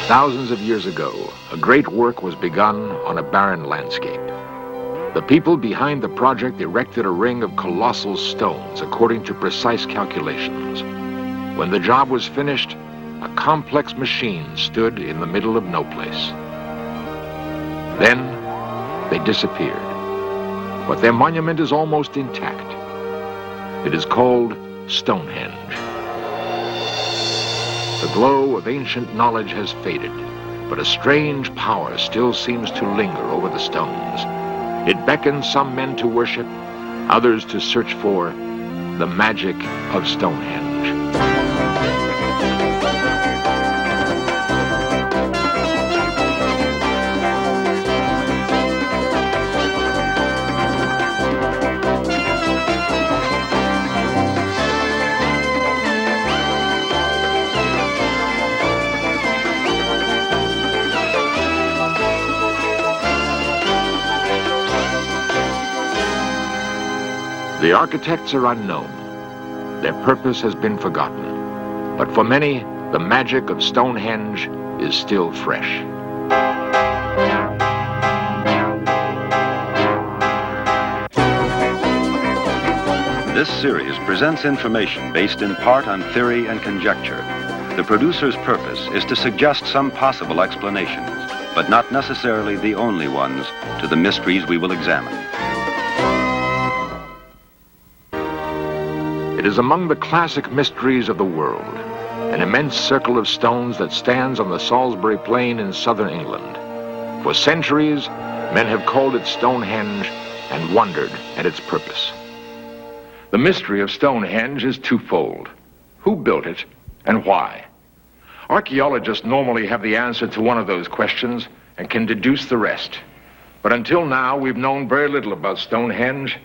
Thousands of years ago, a great work was begun on a barren landscape. The people behind the project erected a ring of colossal stones according to precise calculations. When the job was finished, a complex machine stood in the middle of no place. Then they disappeared, but their monument is almost intact. It is called Stonehenge. The glow of ancient knowledge has faded, but a strange power still seems to linger over the stones. It beckons some men to worship, others to search for the magic of Stonehenge. The architects are unknown. Their purpose has been forgotten. But for many, the magic of Stonehenge is still fresh. This series presents information based in part on theory and conjecture. The producer's purpose is to suggest some possible explanations, but not necessarily the only ones, to the mysteries we will examine. It is among the classic mysteries of the world, an immense circle of stones that stands on the Salisbury Plain in southern England. For centuries, men have called it Stonehenge and wondered at its purpose. The mystery of Stonehenge is twofold. Who built it and why? Archaeologists normally have the answer to one of those questions and can deduce the rest. But until now, we've known very little about Stonehenge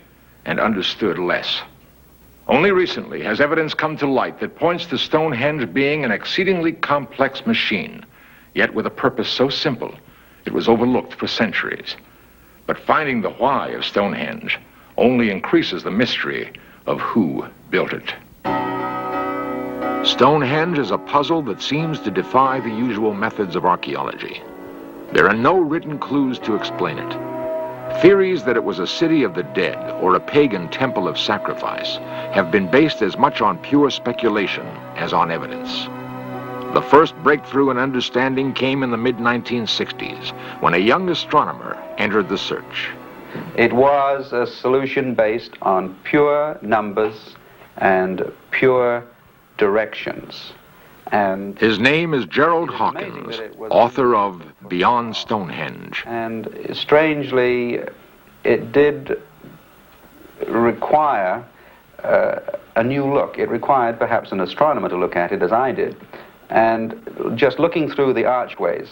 and understood less. Only recently has evidence come to light that points to Stonehenge being an exceedingly complex machine, yet with a purpose so simple, it was overlooked for centuries. But finding the why of Stonehenge only increases the mystery of who built it. Stonehenge is a puzzle that seems to defy the usual methods of archaeology. There are no written clues to explain it. Theories that it was a city of the dead or a pagan temple of sacrifice have been based as much on pure speculation as on evidence. The first breakthrough in understanding came in the mid-1960s when a young astronomer entered the search. It was a solution based on pure numbers and pure directions. And his name is Gerald Hawkins, author of Beyond Stonehenge. And strangely, it did require a new look. It required perhaps an astronomer to look at it as I did. And just looking through the archways,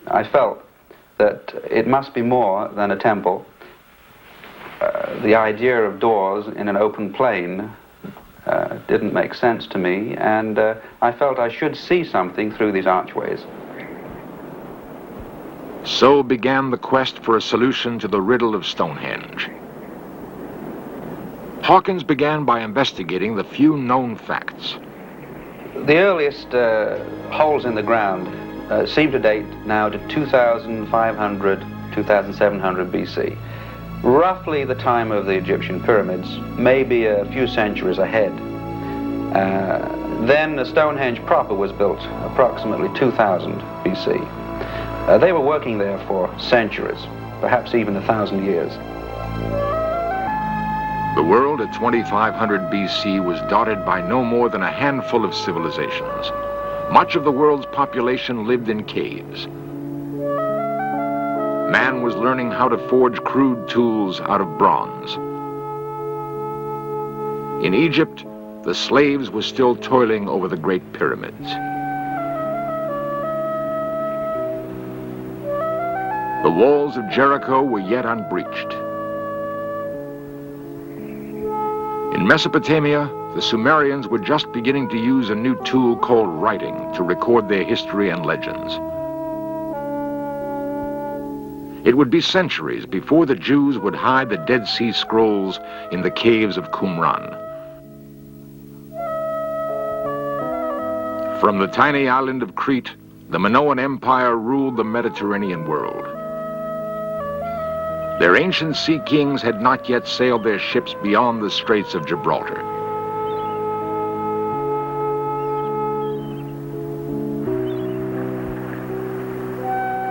I felt that it must be more than a temple. The idea of doors in an open plain didn't make sense to me, and I felt I should see something through these archways. So began the quest for a solution to the riddle of Stonehenge. Hawkins began by investigating the few known facts. The earliest holes in the ground seem to date now to 2,500, 2,700 BC. Roughly the time of the Egyptian pyramids, maybe a few centuries ahead. Then Stonehenge proper was built approximately 2000 BC. They were working there for centuries, perhaps even 1,000 years. The world at 2500 BC was dotted by no more than a handful of civilizations. Much of the world's population lived in caves. Man was learning how to forge crude tools out of bronze. In Egypt, the slaves were still toiling over the Great Pyramids. The walls of Jericho were yet unbreached. In Mesopotamia, the Sumerians were just beginning to use a new tool called writing to record their history and legends. It would be centuries before the Jews would hide the Dead Sea Scrolls in the caves of Qumran. From the tiny island of Crete the Minoan Empire ruled the Mediterranean world. Their ancient sea kings had not yet sailed their ships beyond the Straits of Gibraltar.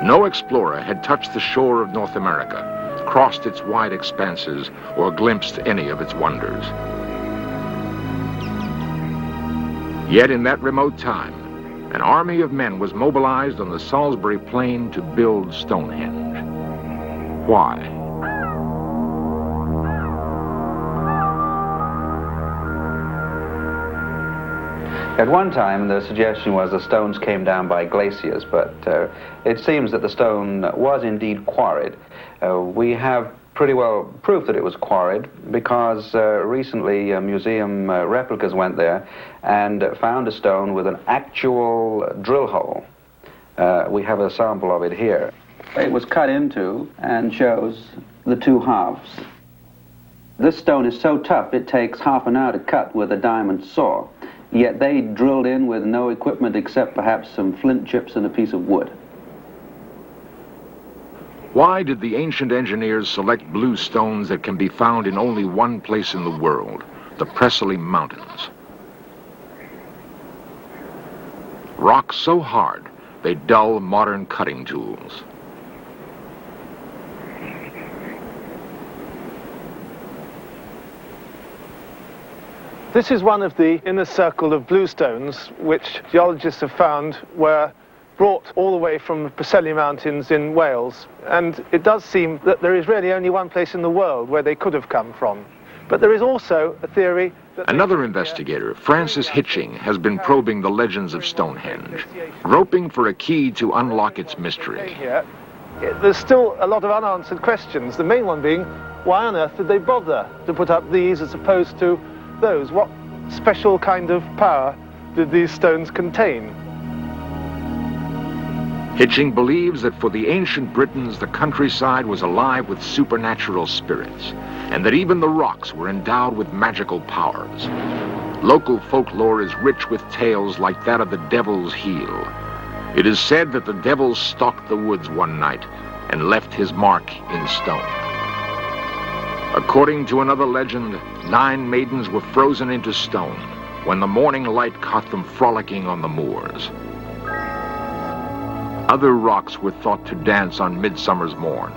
No explorer had touched the shore of North America, crossed its wide expanses, or glimpsed any of its wonders. Yet in that remote time, an army of men was mobilized on the Salisbury Plain to build Stonehenge. Why? At one time, the suggestion was the stones came down by glaciers, but it seems that the stone was indeed quarried. We have pretty well proof that it was quarried because recently museum replicas went there and found a stone with an actual drill hole. We have a sample of it here. It was cut into and shows the two halves. This stone is so tough it takes half an hour to cut with a diamond saw. Yet they drilled in with no equipment except perhaps some flint chips and a piece of wood. Why did the ancient engineers select blue stones that can be found in only one place in the world, the Presely Mountains? Rocks so hard, they dull modern cutting tools. This is one of the inner circle of bluestones which geologists have found were brought all the way from the Presely Mountains in Wales. And it does seem that there is really only one place in the world where they could have come from. But there is also a theory that... Another investigator, Francis Hitching, has been probing the legends of Stonehenge, groping for a key to unlock its mystery. There's still a lot of unanswered questions, the main one being, why on earth did they bother to put up these as opposed to those? What special kind of power did these stones contain? Hitching believes that for the ancient Britons, the countryside was alive with supernatural spirits, and that even the rocks were endowed with magical powers. Local folklore is rich with tales like that of the Devil's Heel. It is said that the devil stalked the woods one night and left his mark in stone. According to another legend, 9 maidens were frozen into stone when the morning light caught them frolicking on the moors. Other rocks were thought to dance on midsummer's morn.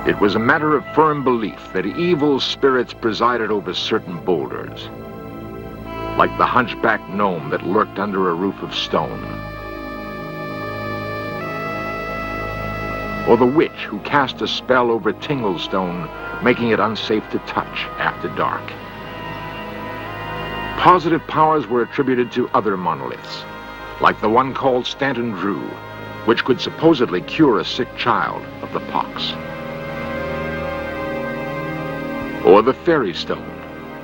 It was a matter of firm belief that evil spirits presided over certain boulders, like the hunchback gnome that lurked under a roof of stone, or the witch who cast a spell over Tinglestone, making it unsafe to touch after dark. Positive powers were attributed to other monoliths, like the one called Stanton Drew, which could supposedly cure a sick child of the pox. Or the Fairy Stone,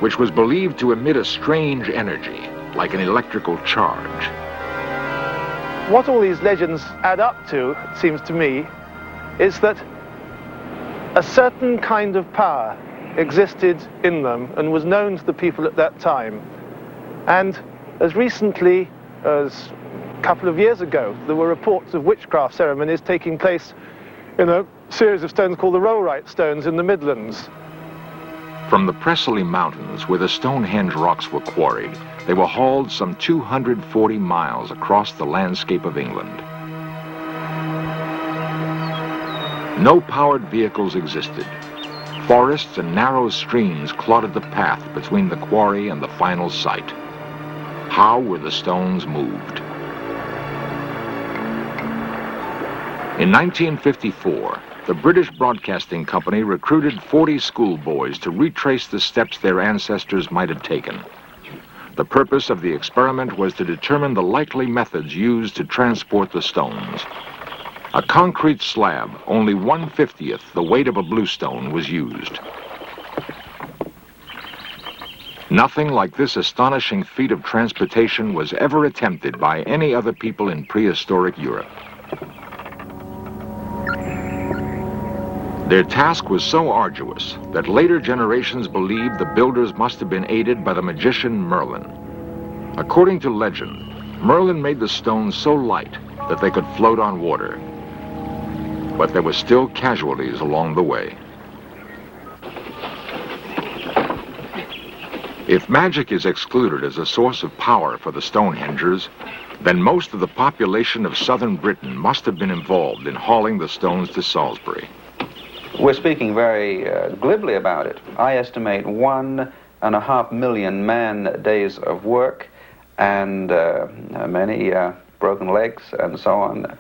which was believed to emit a strange energy, like an electrical charge. What all these legends add up to, it seems to me, is that a certain kind of power existed in them and was known to the people at that time. And as recently as a couple of years ago, there were reports of witchcraft ceremonies taking place in a series of stones called the Rollright Stones in the Midlands. From the Presely Mountains, where the Stonehenge rocks were quarried, they were hauled some 240 miles across the landscape of England. No powered vehicles existed. Forests and narrow streams clotted the path between the quarry and the final site. How were the stones moved? In 1954, the British Broadcasting Company recruited 40 schoolboys to retrace the steps their ancestors might have taken. The purpose of the experiment was to determine the likely methods used to transport the stones. A concrete slab, only 1/50th the weight of a bluestone, was used. Nothing like this astonishing feat of transportation was ever attempted by any other people in prehistoric Europe. Their task was so arduous that later generations believed the builders must have been aided by the magician Merlin. According to legend, Merlin made the stones so light that they could float on water. But there were still casualties along the way. If magic is excluded as a source of power for the Stonehengers, then most of the population of southern Britain must have been involved in hauling the stones to Salisbury. We're speaking very glibly about it. I estimate 1.5 million man-days of work and many broken legs and so on.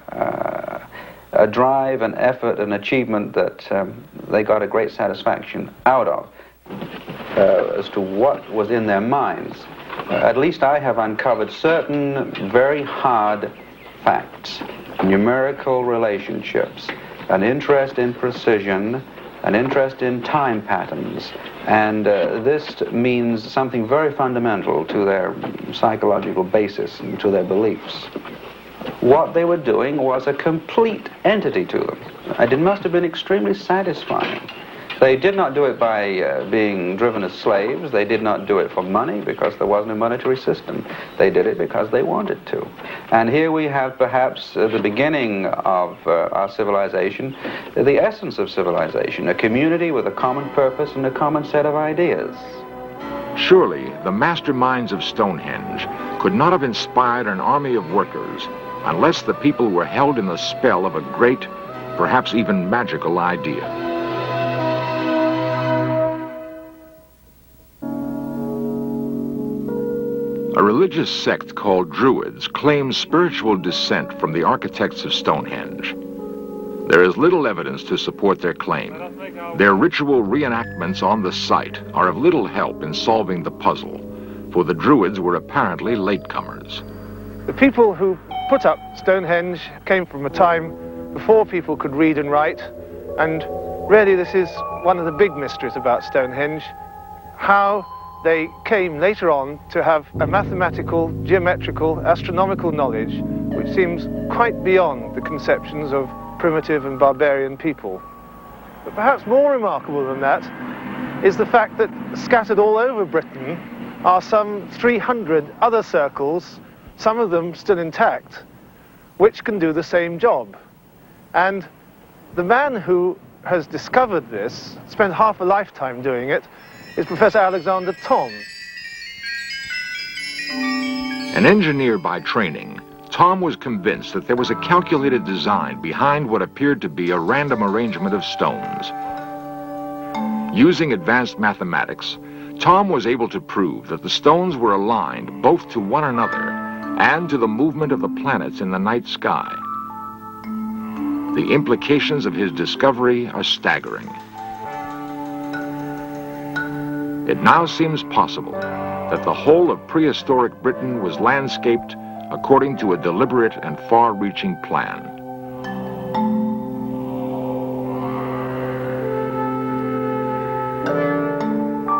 A drive, an effort, an achievement that they got a great satisfaction out of. As to what was in their minds, at least I have uncovered certain very hard facts, numerical relationships, an interest in precision, an interest in time patterns, and this means something very fundamental to their psychological basis and to their beliefs. What they were doing was a complete entity to them, and it must have been extremely satisfying. They did not do it by being driven as slaves. They did not do it for money because there wasn't a monetary system. They did it because they wanted to. And here we have perhaps the beginning of our civilization, the essence of civilization, a community with a common purpose and a common set of ideas. Surely, the masterminds of Stonehenge could not have inspired an army of workers unless the people were held in the spell of a great, perhaps even magical idea. A religious sect called Druids claims spiritual descent from the architects of Stonehenge. There is little evidence to support their claim. Their ritual reenactments on the site are of little help in solving the puzzle, for the Druids were apparently latecomers. The people who put up Stonehenge came from a time before people could read and write, and really this is one of the big mysteries about Stonehenge, how they came later on to have a mathematical, geometrical, astronomical knowledge which seems quite beyond the conceptions of primitive and barbarian people. But perhaps more remarkable than that is the fact that scattered all over Britain are some 300 other circles, some of them still intact, which can do the same job. And the man who has discovered this, spent half a lifetime doing it, is Professor Alexander Thom. An engineer by training, Thom was convinced that there was a calculated design behind what appeared to be a random arrangement of stones. Using advanced mathematics, Thom was able to prove that the stones were aligned both to one another and to the movement of the planets in the night sky. The implications of his discovery are staggering. It now seems possible that the whole of prehistoric Britain was landscaped according to a deliberate and far-reaching plan.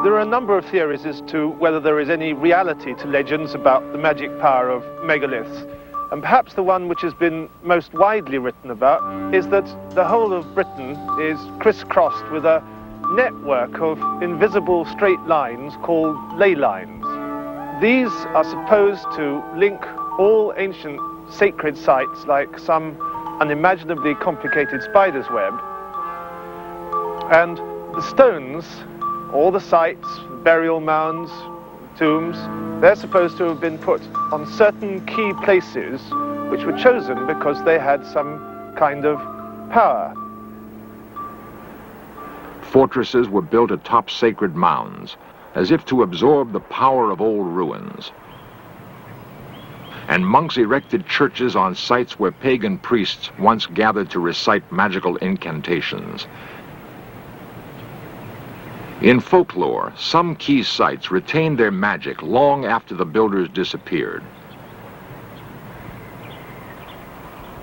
There are a number of theories as to whether there is any reality to legends about the magic power of megaliths. And perhaps the one which has been most widely written about is that the whole of Britain is crisscrossed with a network of invisible straight lines called ley lines. These are supposed to link all ancient sacred sites like some unimaginably complicated spider's web. And the stones, all the sites, burial mounds, tombs, they're supposed to have been put on certain key places which were chosen because they had some kind of power. Fortresses were built atop sacred mounds, as if to absorb the power of old ruins. And monks erected churches on sites where pagan priests once gathered to recite magical incantations. In folklore, some key sites retained their magic long after the builders disappeared.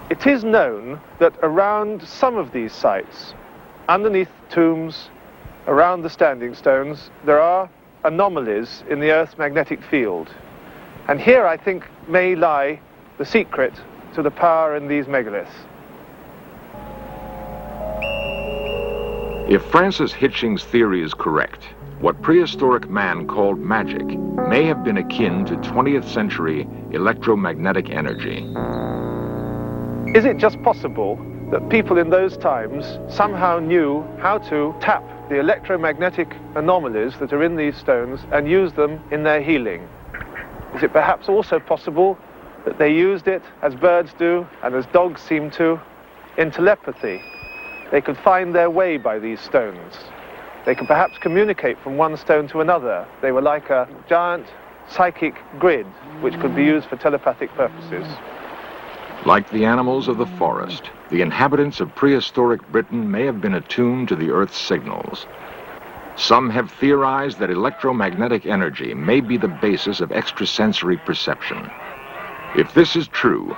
It is known that around some of these sites, underneath tombs, around the standing stones, there are anomalies in the Earth's magnetic field. And here, I think, may lie the secret to the power in these megaliths. If Francis Hitching's theory is correct, What prehistoric man called magic may have been akin to 20th century electromagnetic energy. Is it just possible that people in those times somehow knew how to tap the electromagnetic anomalies that are in these stones and use them in their healing? Is it perhaps also possible that they used it, as birds do and as dogs seem to, in telepathy? They could find their way by these stones. They could perhaps communicate from one stone to another. They were like a giant psychic grid which could be used for telepathic purposes. Like the animals of the forest, the inhabitants of prehistoric Britain may have been attuned to the Earth's signals. Some have theorized that electromagnetic energy may be the basis of extrasensory perception. If this is true,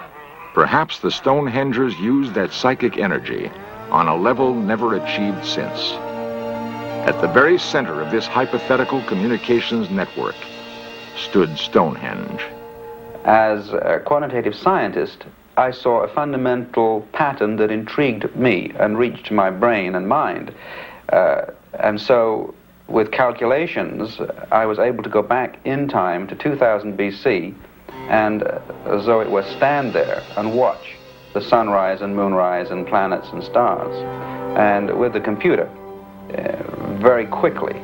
perhaps the Stonehengers used that psychic energy on a level never achieved since. At the very center of this hypothetical communications network stood Stonehenge. As a quantitative scientist, I saw a fundamental pattern that intrigued me and reached my brain and mind. And so, with calculations, I was able to go back in time to 2000 BC and, as though it were, stand there and watch the sunrise and moonrise and planets and stars. And with the computer, very quickly,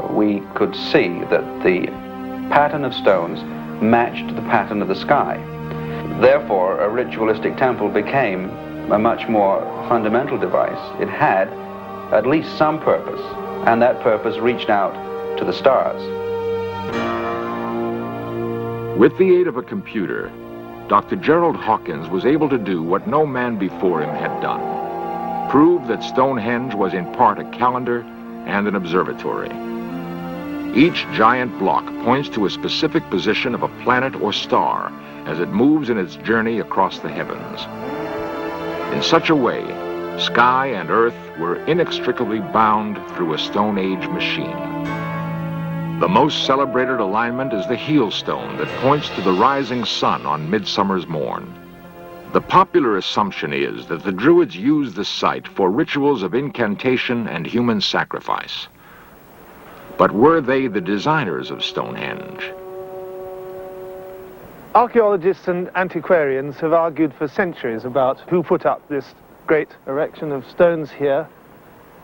we could see that the pattern of stones matched the pattern of the sky. Therefore, a ritualistic temple became a much more fundamental device. It had at least some purpose, and that purpose reached out to the stars. With the aid of a computer, Dr. Gerald Hawkins was able to do what no man before him had done: prove that Stonehenge was in part a calendar and an observatory. Each giant block points to a specific position of a planet or star as it moves in its journey across the heavens. In such a way, sky and earth were inextricably bound through a Stone Age machine. The most celebrated alignment is the heel stone that points to the rising sun on midsummer's morn. The popular assumption is that the Druids used the site for rituals of incantation and human sacrifice. But were they the designers of Stonehenge? Archaeologists and antiquarians have argued for centuries about who put up this great erection of stones here.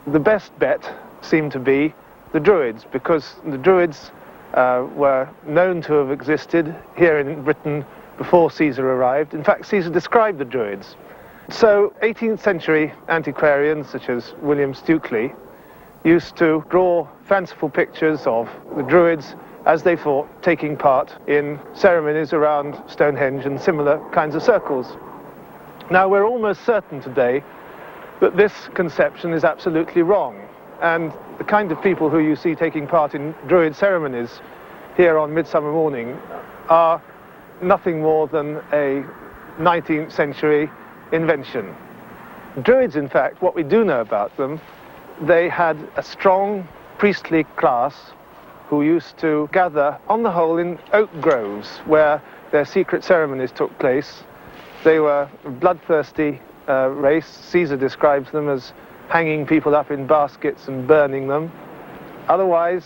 The best bet seemed to be the Druids, because the Druids were known to have existed here in Britain before Caesar arrived. In fact, Caesar described the Druids. So 18th century antiquarians such as William Stukely used to draw fanciful pictures of the Druids as they thought taking part in ceremonies around Stonehenge and similar kinds of circles. Now, we're almost certain today that this conception is absolutely wrong, and the kind of people who you see taking part in Druid ceremonies here on Midsummer Morning are nothing more than a 19th century invention. Druids, in fact, what we do know about them, they had a strong priestly class who used to gather, on the whole, in oak groves where their secret ceremonies took place. They were a bloodthirsty race. Caesar describes them as hanging people up in baskets and burning them. Otherwise,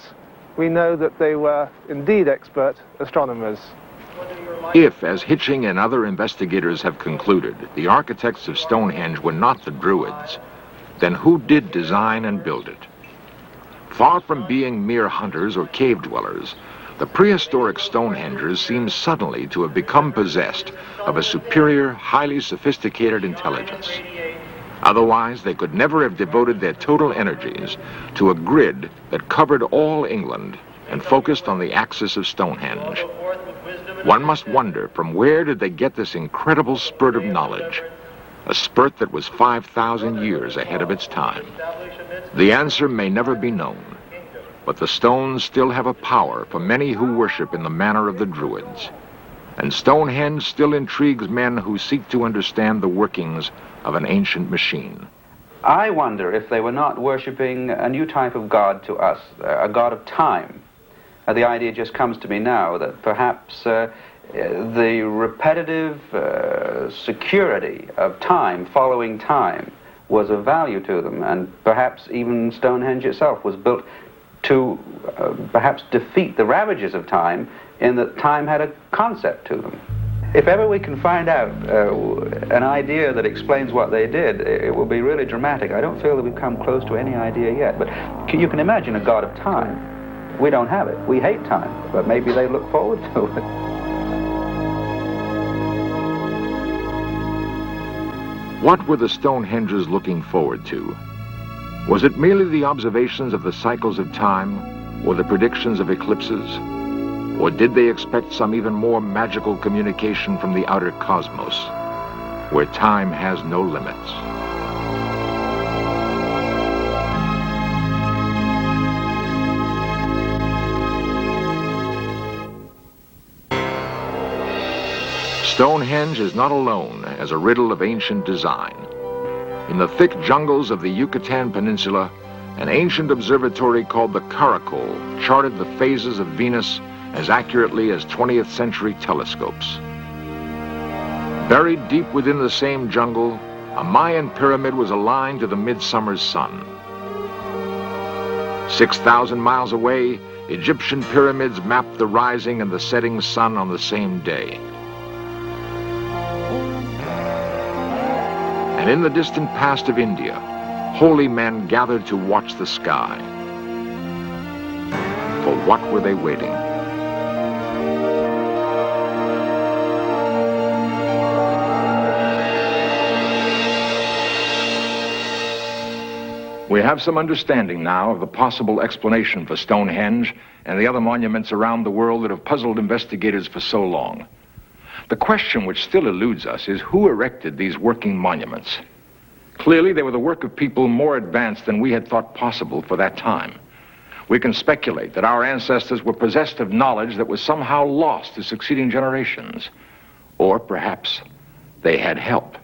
we know that they were indeed expert astronomers. If, as Hitching and other investigators have concluded, the architects of Stonehenge were not the Druids, then who did design and build it? Far from being mere hunters or cave dwellers, the prehistoric Stonehengers seem suddenly to have become possessed of a superior, highly sophisticated intelligence. Otherwise, they could never have devoted their total energies to a grid that covered all England and focused on the axis of Stonehenge. One must wonder, from where did they get this incredible spurt of knowledge? A spurt that was 5,000 years ahead of its time. The answer may never be known, but the stones still have a power for many who worship in the manner of the Druids. And Stonehenge still intrigues men who seek to understand the workings of an ancient machine. I wonder if they were not worshipping a new type of god to us, a god of time. The idea just comes to me now that perhaps the repetitive security of time, following time, was of value to them, and perhaps even Stonehenge itself was built to perhaps defeat the ravages of time in that time had a concept to them. If ever we can find out an idea that explains what they did, it will be really dramatic. I don't feel that we've come close to any idea yet, but you can imagine a god of time. We don't have it. We hate time, but maybe they look forward to it. What were the Stonehengers looking forward to? Was it merely the observations of the cycles of time, or the predictions of eclipses? Or did they expect some even more magical communication from the outer cosmos, where time has no limits? Stonehenge is not alone as a riddle of ancient design. In the thick jungles of the Yucatan Peninsula, an ancient observatory called the Caracol charted the phases of Venus as accurately as 20th century telescopes. Buried deep within the same jungle, a Mayan pyramid was aligned to the midsummer's sun. 6,000 miles away, Egyptian pyramids mapped the rising and the setting sun on the same day. And in the distant past of India, holy men gathered to watch the sky. For what were they waiting? We have some understanding now of the possible explanation for Stonehenge and the other monuments around the world that have puzzled investigators for so long. The question which still eludes us is who erected these working monuments? Clearly, they were the work of people more advanced than we had thought possible for that time. We can speculate that our ancestors were possessed of knowledge that was somehow lost to succeeding generations. Or perhaps they had help.